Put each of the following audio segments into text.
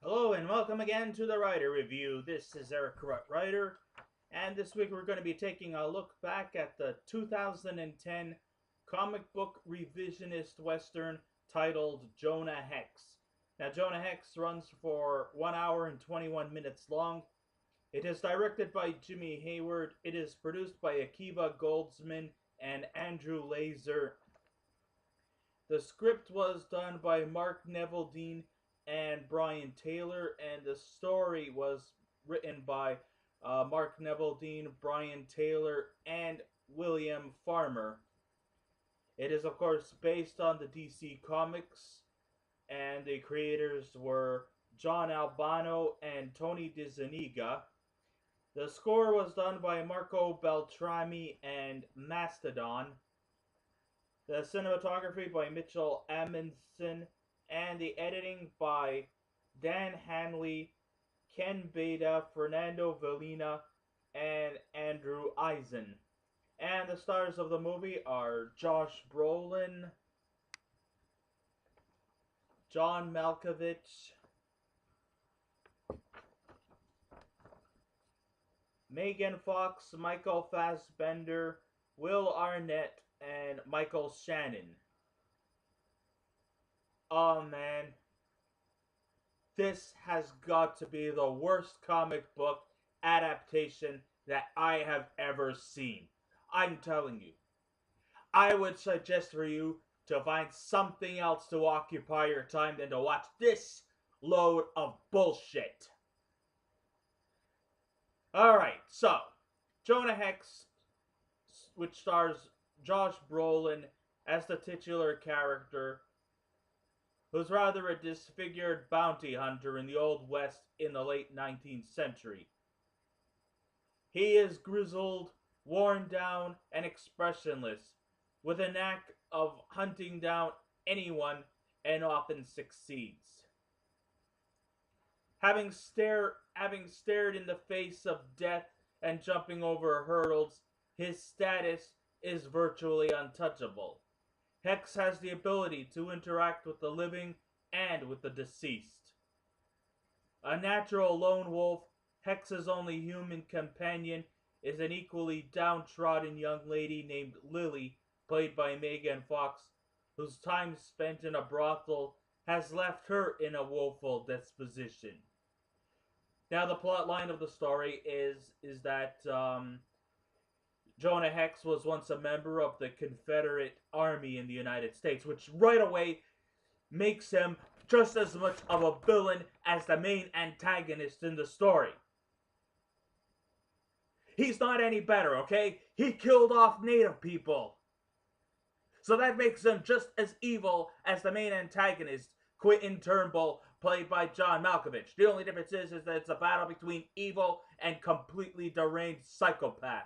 Hello and welcome again to the Writer Review. This is Eric Corrupt Writer, and this week we're going to be taking a look back at the 2010 comic book revisionist western titled Jonah Hex. Now, Jonah Hex runs for 1 hour and 21 minutes long. It is directed by Jimmy Hayward. It is produced by Akiva Goldsman and Andrew Laser. The script was done by Mark Neveldine and Brian Taylor, and the story was written by Mark Neveldine, Brian Taylor, and William Farmer. It is, of course, based on the DC Comics, and the creators were John Albano and Tony DeZuniga. The score was done by Marco Beltrami and Mastodon. The cinematography by Mitchell Amundsen, and the editing by Dan Hanley, Ken Beda, Fernando Villena, and Andrew Eisen. And the stars of the movie are Josh Brolin, John Malkovich, Megan Fox, Michael Fassbender, Will Arnett, and Michael Shannon. Oh man, this has got to be the worst comic book adaptation that I have ever seen. I'm telling you. I would suggest for you to find something else to occupy your time than to watch this load of bullshit. Alright, so, Jonah Hex, which stars Josh Brolin as the titular character, who's rather a disfigured bounty hunter in the Old West in the late 19th century. He is grizzled, worn down, and expressionless, with a knack of hunting down anyone and often succeeds. Having stared in the face of death and jumping over hurdles, his status is virtually untouchable. Hex has the ability to interact with the living and with the deceased. A natural lone wolf, Hex's only human companion is an equally downtrodden young lady named Lily, played by Megan Fox, whose time spent in a brothel has left her in a woeful disposition. Now, the plot line of the story is that Jonah Hex was once a member of the Confederate Army in the United States, which right away makes him just as much of a villain as the main antagonist in the story. He's not any better, okay? He killed off Native people. So that makes him just as evil as the main antagonist, Quentin Turnbull, played by John Malkovich. The only difference is that it's a battle between evil and completely deranged psychopath.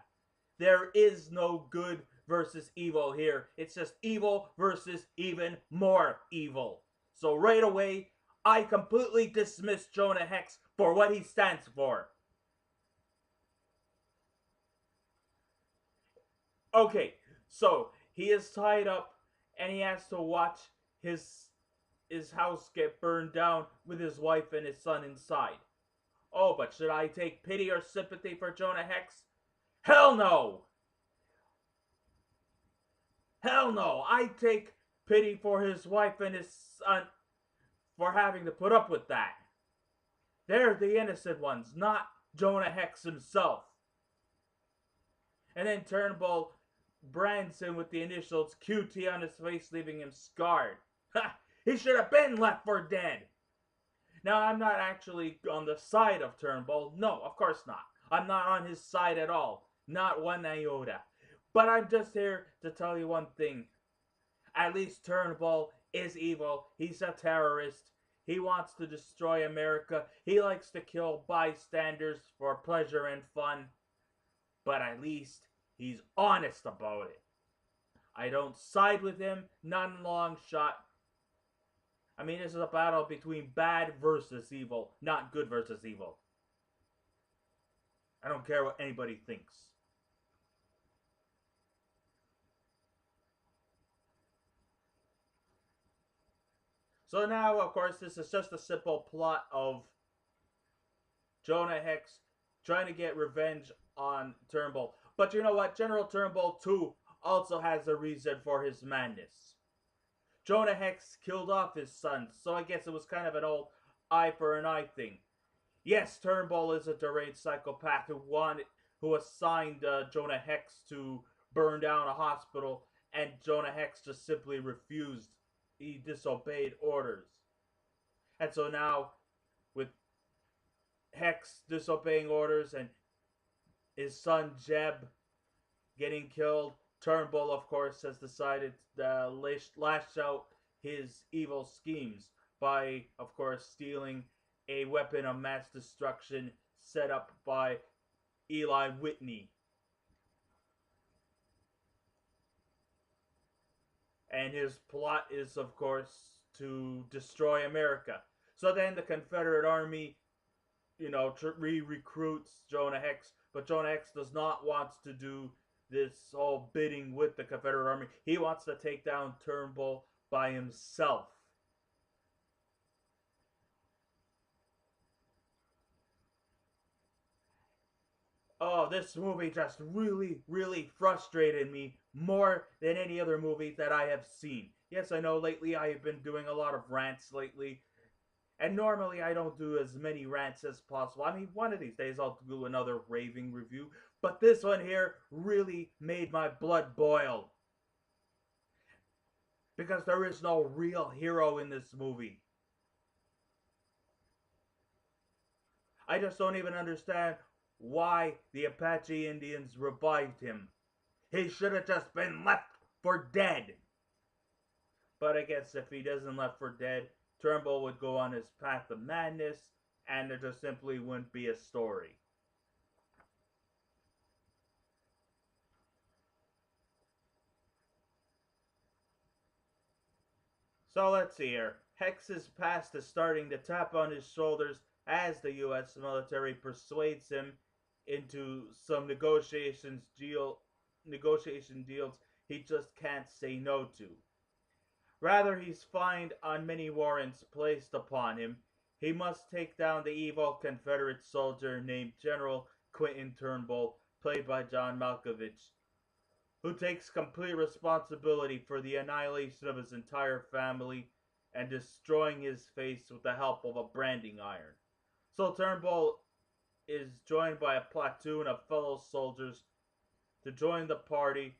There is no good versus evil here. It's just evil versus even more evil. So right away, I completely dismiss Jonah Hex for what he stands for. Okay, so he is tied up and he has to watch his house get burned down with his wife and his son inside. Oh, but should I take pity or sympathy for Jonah Hex? Hell no! Hell no! I take pity for his wife and his son for having to put up with that. They're the innocent ones, not Jonah Hex himself. And then Turnbull brands him with the initials QT on his face, leaving him scarred. Ha! He should have been left for dead. Now, I'm not actually on the side of Turnbull. No, of course not. I'm not on his side at all. Not one iota. But I'm just here to tell you one thing. At least Turnbull is evil. He's a terrorist. He wants to destroy America. He likes to kill bystanders for pleasure and fun. But at least he's honest about it. I don't side with him, not in a long shot. I mean, this is a battle between bad versus evil, not good versus evil. I don't care what anybody thinks. So now, of course, this is just a simple plot of Jonah Hex trying to get revenge on Turnbull. But you know what? General Turnbull, too, also has a reason for his madness. Jonah Hex killed off his son, so I guess it was kind of an old eye for an eye thing. Yes, Turnbull is a deranged psychopath who assigned Jonah Hex to burn down a hospital, and Jonah Hex just simply refused. He disobeyed orders. And so now, with Hex disobeying orders and his son Jeb getting killed, Turnbull, of course, has decided to lash out his evil schemes by, of course, stealing a weapon of mass destruction set up by Eli Whitney. And his plot is, of course, to destroy America. So then the Confederate Army, re-recruits Jonah Hex, but Jonah Hex does not want to do this whole bidding with the Confederate Army. He wants to take down Turnbull by himself. Oh, this movie just really, really frustrated me more than any other movie that I have seen. Yes, I know lately I have been doing a lot of rants lately, and normally I don't do as many rants as possible. I mean, one of these days I'll do another raving review, but this one here really made my blood boil. Because there is no real hero in this movie. I just don't even understand why the Apache Indians revived him. He should have just been left for dead. But I guess if he doesn't left for dead, Turnbull would go on his path of madness, and there just simply wouldn't be a story. So let's see here. Hex's past is starting to tap on his shoulders as the U.S. military persuades him into some negotiation deals he just can't say no to. Rather, he's fined on many warrants placed upon him. He must take down the evil Confederate soldier named General Quentin Turnbull, played by John Malkovich, who takes complete responsibility for the annihilation of his entire family and destroying his face with the help of a branding iron. So Turnbull is joined by a platoon of fellow soldiers to join the party,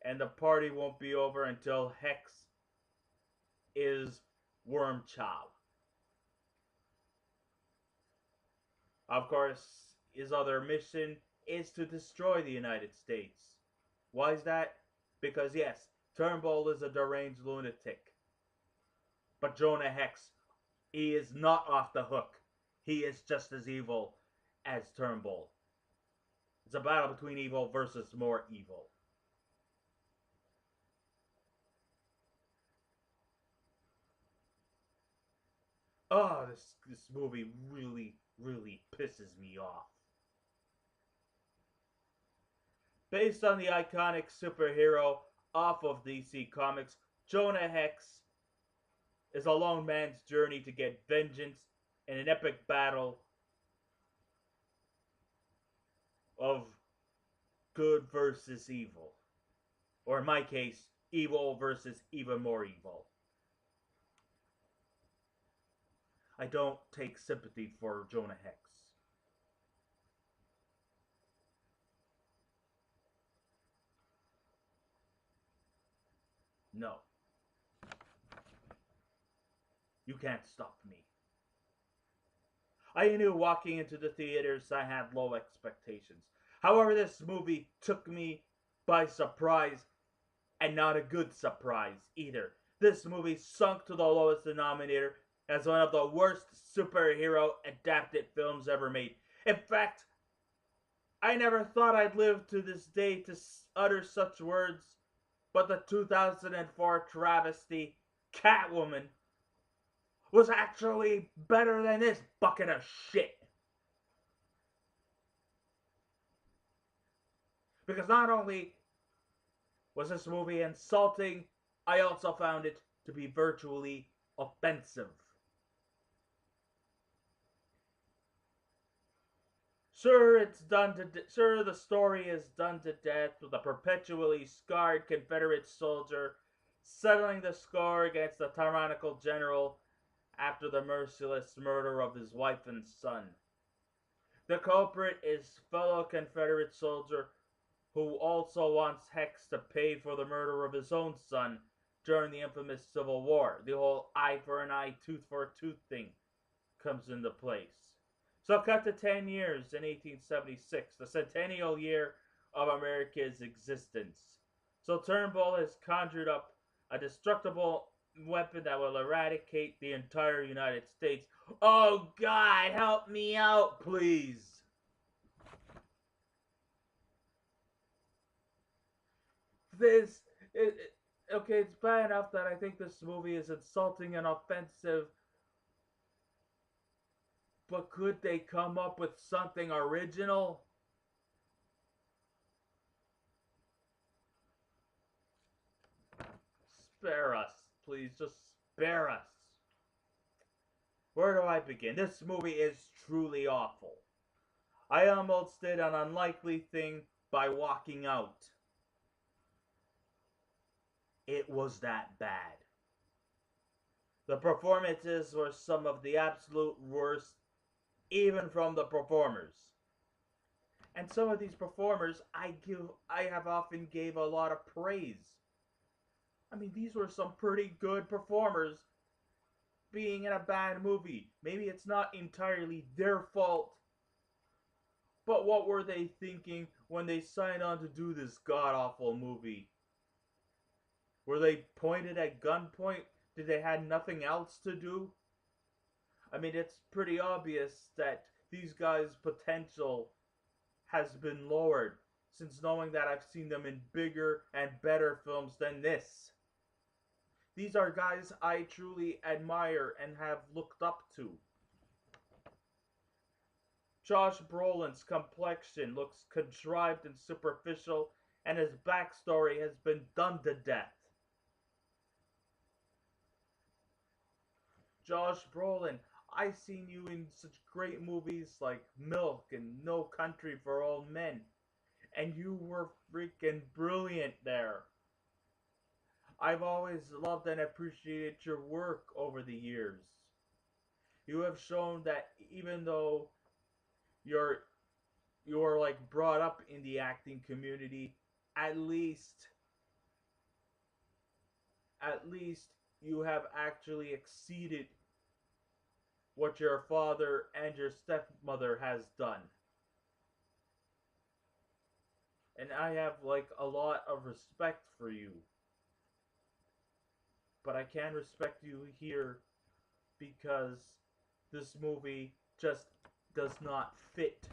and the party won't be over until Hex is worm chow. Of course, his other mission is to destroy the United States. Why is that? Because yes, Turnbull is a deranged lunatic. But Jonah Hex, he is not off the hook. He is just as evil as Turnbull. It's a battle between evil versus more evil. Oh, this movie really, really pisses me off. Based on the iconic superhero off of DC Comics, Jonah Hex is a lone man's journey to get vengeance in an epic battle of good versus evil. Or in my case, evil versus even more evil. I don't take sympathy for Jonah Hex. No. You can't stop me. I knew walking into the theaters I had low expectations. However, this movie took me by surprise, and not a good surprise either. This movie sunk to the lowest denominator as one of the worst superhero adapted films ever made. In fact, I never thought I'd live to this day to utter such words, but the 2004 travesty Catwoman was actually better than this bucket of shit. Because not only was this movie insulting, I also found it to be virtually offensive. Sure, sure, the story is done to death with a perpetually scarred Confederate soldier settling the score against the tyrannical general after the merciless murder of his wife and son. The culprit is fellow Confederate soldier who also wants Hex to pay for the murder of his own son during the infamous Civil War. The whole eye for an eye, tooth for a tooth thing comes into place. So cut to 10 years in 1876, the centennial year of America's existence. So Turnbull has conjured up a destructible weapon that will eradicate the entire United States. Oh God, help me out, please. This, okay, it's bad enough that I think this movie is insulting and offensive, but could they come up with something original? Spare us, please, just spare us. Where do I begin? This movie is truly awful. I almost did an unlikely thing by walking out. It was that bad. The performances were some of the absolute worst, even from the performers. And some of these performers I have often gave a lot of praise. I mean, these were some pretty good performers being in a bad movie. Maybe it's not entirely their fault, but what were they thinking when they signed on to do this god-awful movie? Were they pointed at gunpoint? Did they have nothing else to do? I mean, it's pretty obvious that these guys' potential has been lowered since knowing that I've seen them in bigger and better films than this. These are guys I truly admire and have looked up to. Josh Brolin's complexion looks contrived and superficial, and his backstory has been done to death. Josh Brolin, I've seen you in such great movies like Milk and No Country for Old Men, and you were freaking brilliant there. I've always loved and appreciated your work over the years. You have shown that even though you're like brought up in the acting community, at least you have actually exceeded what your father and your stepmother has done. And I have like a lot of respect for you. But I can respect you here because this movie just does not fit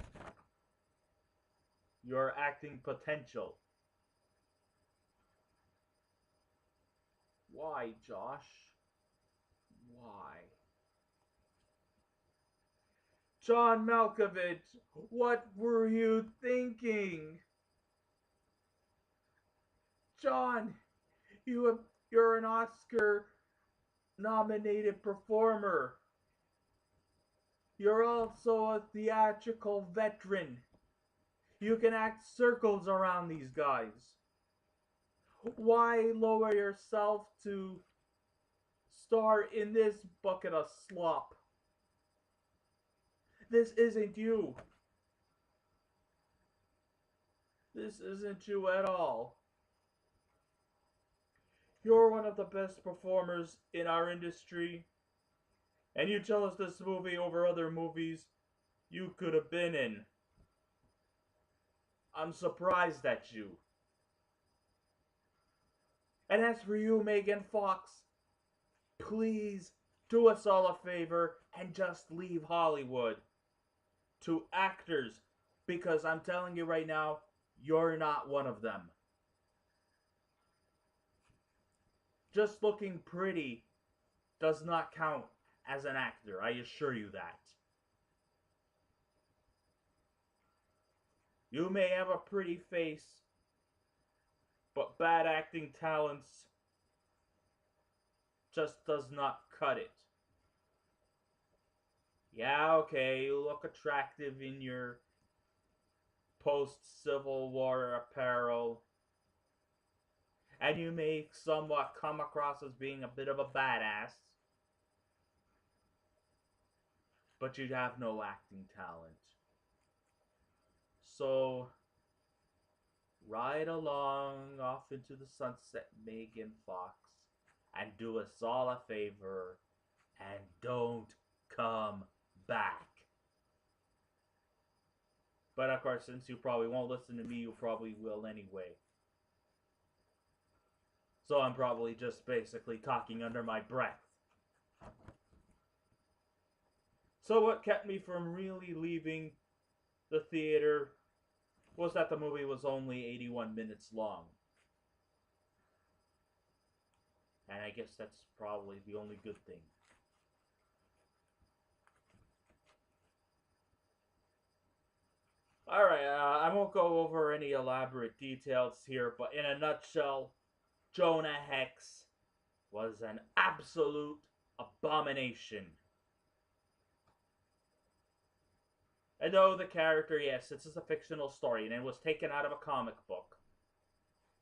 your acting potential. Why, Josh? Why? John Malkovich, what were you thinking? John, you're an Oscar nominated performer. You're also a theatrical veteran. You can act circles around these guys. Why lower yourself to star in this bucket of slop? This isn't you. This isn't you at all. You're one of the best performers in our industry, and you tell us this movie over other movies you could have been in. I'm surprised at you. And as for you, Megan Fox, please do us all a favor and just leave Hollywood to actors, because I'm telling you right now, you're not one of them. Just looking pretty does not count as an actor, I assure you that. You may have a pretty face, but bad acting talents just does not cut it. Yeah, okay, you look attractive in your post-Civil War apparel, and you may somewhat come across as being a bit of a badass, but you have no acting talent. So, ride along off into the sunset, Megan Fox, and do us all a favor, and don't come back. But of course, since you probably won't listen to me, you probably will anyway. So I'm probably just basically talking under my breath. So what kept me from really leaving the theater was that the movie was only 81 minutes long. And I guess that's probably the only good thing. Alright, I won't go over any elaborate details here, but in a nutshell, Jonah Hex was an absolute abomination. And though the character, yes, this is a fictional story, and it was taken out of a comic book.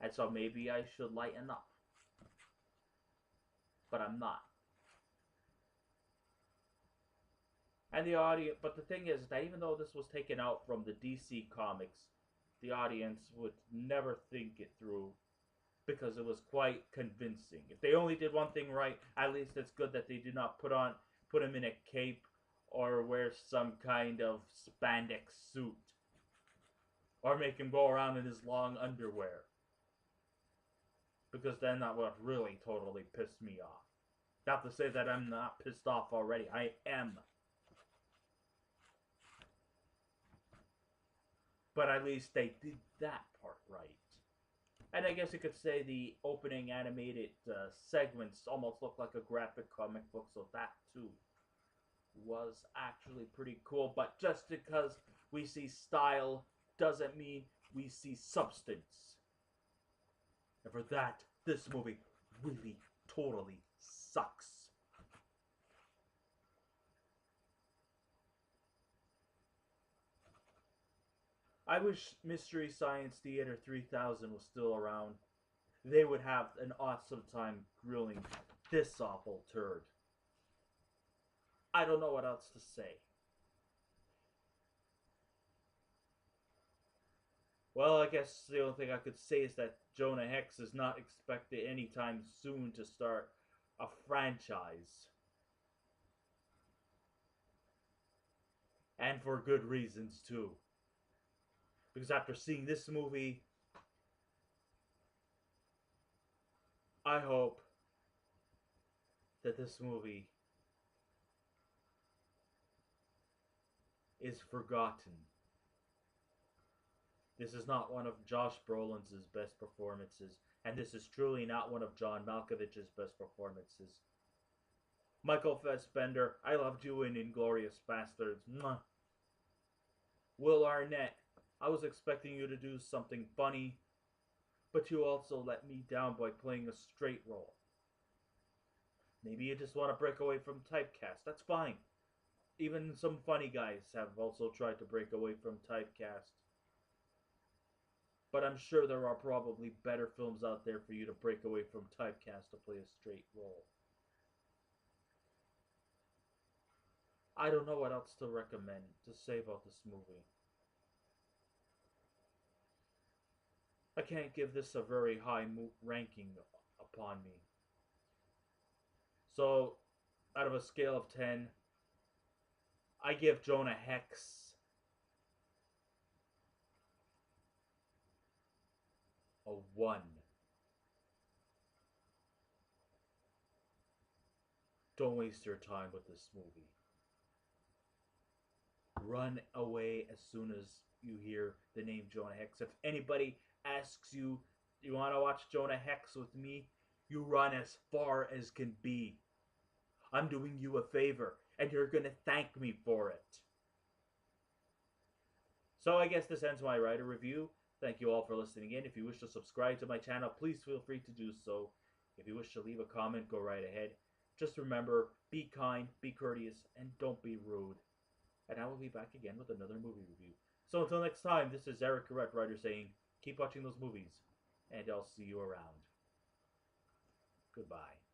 And so maybe I should lighten up. But I'm not. And the audience, but the thing is that even though this was taken out from the DC comics, the audience would never think it through because it was quite convincing. If they only did one thing right, at least it's good that they did not put him in a cape or wear some kind of spandex suit or make him go around in his long underwear. Because then that would really totally piss me off. Not to say that I'm not pissed off already. I am. But at least they did that part right. And I guess you could say the opening animated segments almost look like a graphic comic book, so that too was actually pretty cool. But just because we see style doesn't mean we see substance. And for that, this movie really, totally sucks. I wish Mystery Science Theater 3000 was still around. They would have an awesome time grilling this awful turd. I don't know what else to say. Well, I guess the only thing I could say is that Jonah Hex is not expected anytime soon to start a franchise. And for good reasons, too. Because after seeing this movie, I hope that this movie is forgotten. This is not one of Josh Brolin's best performances, and this is truly not one of John Malkovich's best performances. Michael Fassbender, I loved you in Inglourious Basterds. Mwah. Will Arnett, I was expecting you to do something funny, but you also let me down by playing a straight role. Maybe you just want to break away from typecast. That's fine. Even some funny guys have also tried to break away from typecast. But I'm sure there are probably better films out there for you to break away from typecast to play a straight role. I don't know what else to recommend, to say about this movie. I can't give this a very high ranking upon me. So, out of a scale of 10, I give Jonah Hex a 1. Don't waste your time with this movie. Run away as soon as you hear the name Jonah Hex. If anybody asks you, do you want to watch Jonah Hex with me? You run as far as can be. I'm doing you a favor, and you're going to thank me for it. So I guess this ends my writer review. Thank you all for listening in. If you wish to subscribe to my channel, please feel free to do so. If you wish to leave a comment, go right ahead. Just remember, be kind, be courteous, and don't be rude. And I will be back again with another movie review. So until next time, this is Eric Correct Writer saying, keep watching those movies, and I'll see you around. Goodbye.